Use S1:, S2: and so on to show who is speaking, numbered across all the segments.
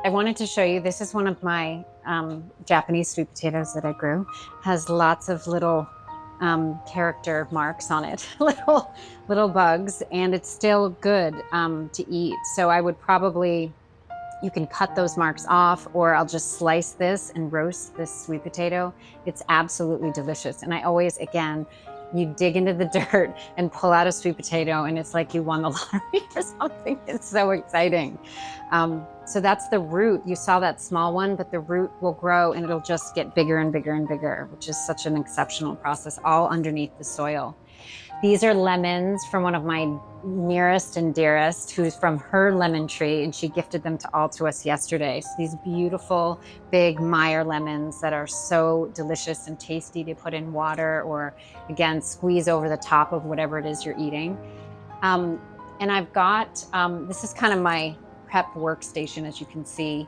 S1: I wanted to show you, this is one of my Japanese sweet potatoes that I grew. Has lots of little character marks on it, little bugs, and it's still good to eat. So I would probably, you can cut those marks off, or I'll just slice this and roast this sweet potato. It's absolutely delicious. And I always, again, you dig into the dirt and pull out a sweet potato and it's like you won the lottery or something. It's so exciting. So that's the root. You saw that small one, but the root will grow and it'll just get bigger and bigger and bigger, which is such an exceptional process, all underneath the soil. These are lemons from one of my nearest and dearest, who's from her lemon tree, and she gifted them to us yesterday. So these beautiful big Meyer lemons that are so delicious and tasty to put in water, or again, squeeze over the top of whatever it is you're eating. And I've got, this is kind of my prep workstation, as you can see.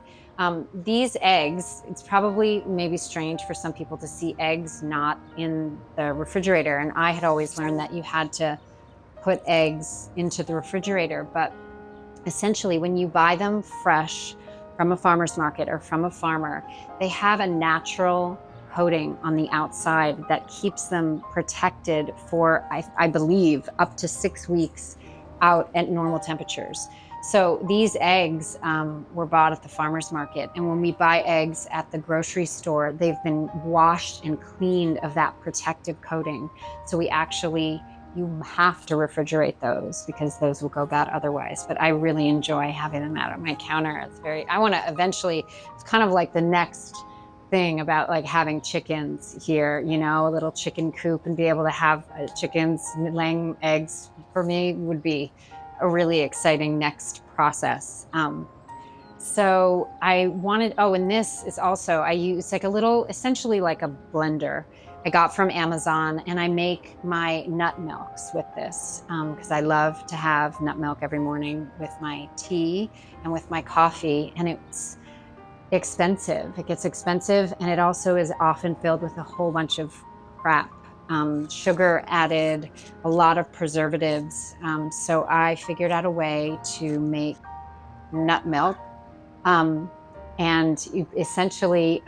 S1: These eggs, it's probably maybe strange for some people to see eggs not in the refrigerator. And I had always learned that you had to put eggs into the refrigerator. But essentially, when you buy them fresh from a farmer's market or from a farmer, they have a natural coating on the outside that keeps them protected for, I believe, up to 6 weeks out at normal temperatures. So these eggs were bought at the farmer's market. And when we buy eggs at the grocery store, they've been washed and cleaned of that protective coating. So we actually, you have to refrigerate those because those will go bad otherwise. But I really enjoy having them out on my counter. It's very, I want to eventually, it's kind of like the next thing about like having chickens here, you know, a little chicken coop, and be able to have chickens laying eggs for me would be a really exciting next process. So I wanted, oh, and this is also, I use like a little, essentially like a blender I got from Amazon, and I make my nut milks with this because I love to have nut milk every morning with my tea and with my coffee. And it's expensive. It gets expensive, and it also is often filled with a whole bunch of crap. Sugar added, a lot of preservatives. So I figured out a way to make nut milk. And you essentially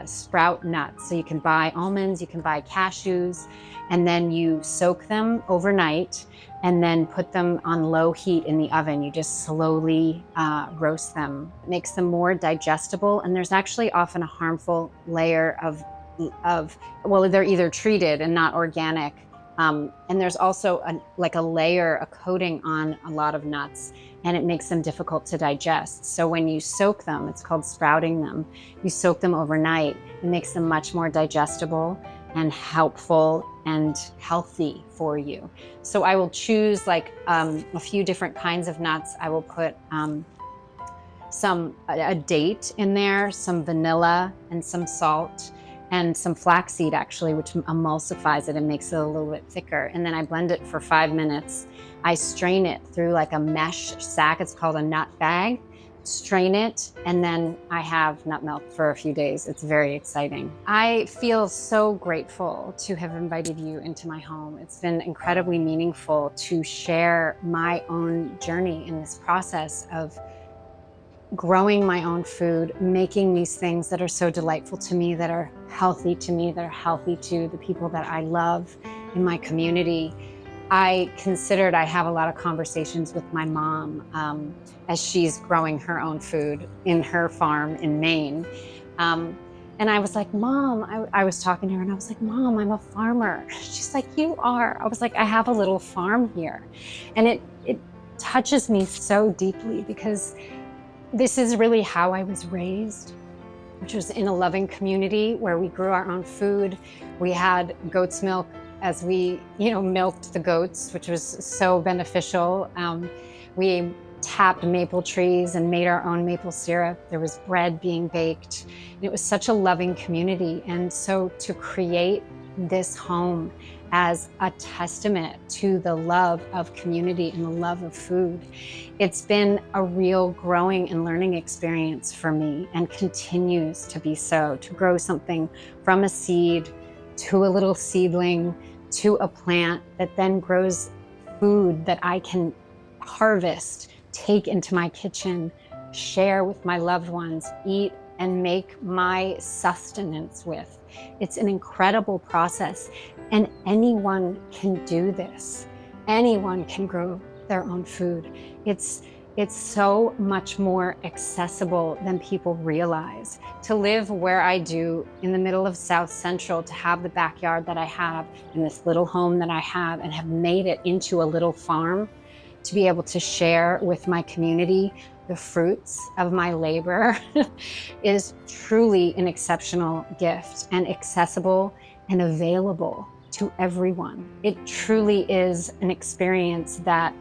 S1: sprout nuts. So you can buy almonds, you can buy cashews, and then you soak them overnight and then put them on low heat in the oven. You just slowly roast them. It makes them more digestible, and there's actually often a harmful layer of well, they're either treated and not organic. And there's also like a layer, a coating on a lot of nuts, and it makes them difficult to digest. So when you soak them, it's called sprouting them, you soak them overnight, it makes them much more digestible and helpful and healthy for you. So I will choose like a few different kinds of nuts. I will put a date in there, some vanilla and some salt, and some flaxseed actually, which emulsifies it and makes it a little bit thicker. And then I blend it for 5 minutes. I strain it through like a mesh sack. It's called a nut bag. Strain it, and then I have nut milk for a few days. It's very exciting. I feel so grateful to have invited you into my home. It's been incredibly meaningful to share my own journey in this process of growing my own food, making these things that are so delightful to me, that are healthy to me, that are healthy to the people that I love in my community. I have a lot of conversations with my mom as she's growing her own food in her farm in Maine. And I was like, Mom, I was talking to her and I was like, Mom, I'm a farmer. She's like, you are. I was like, I have a little farm here. And it touches me so deeply because this is really how I was raised, which was in a loving community where we grew our own food. We had goat's milk as we, milked the goats, which was so beneficial. We tapped maple trees and made our own maple syrup. There was bread being baked. And it was such a loving community. And so to create this home as a testament to the love of community and the love of food, it's been a real growing and learning experience for me, and continues to be so, to grow something from a seed to a little seedling to a plant that then grows food that I can harvest, take into my kitchen, share with my loved ones, eat and make my sustenance with. It's an incredible process, and anyone can do this. Anyone can grow their own food. It's so much more accessible than people realize. To live where I do in the middle of South Central, to have the backyard that I have and this little home that I have and have made it into a little farm, to be able to share with my community the fruits of my labor is truly an exceptional gift, and accessible and available to everyone. It truly is an experience that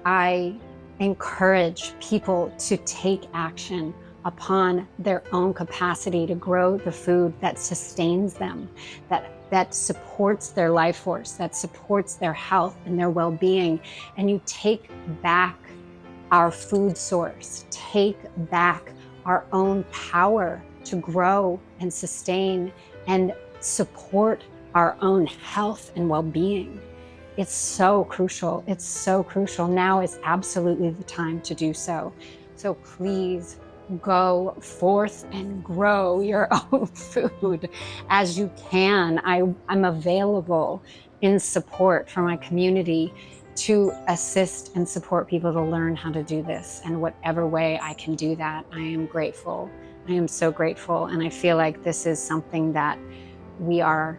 S1: I encourage people to take action upon their own capacity to grow the food that sustains them, that supports their life force, that supports their health and their well-being. And you take back our food source, take back our own power to grow and sustain and support our own health and well-being. It's so crucial. It's so crucial. Now is absolutely the time to do so. So please go forth and grow your own food as you can. I'm available in support for my community to assist and support people to learn how to do this. And whatever way I can do that, I am grateful. I am so grateful. And I feel like this is something that we are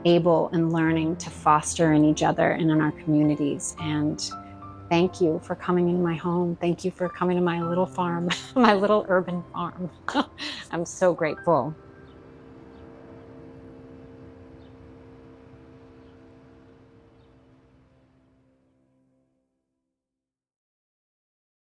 S1: able and learning to foster in each other and in our communities. And thank you for coming into my home. Thank you for coming to my little farm, my little urban farm. I'm so grateful.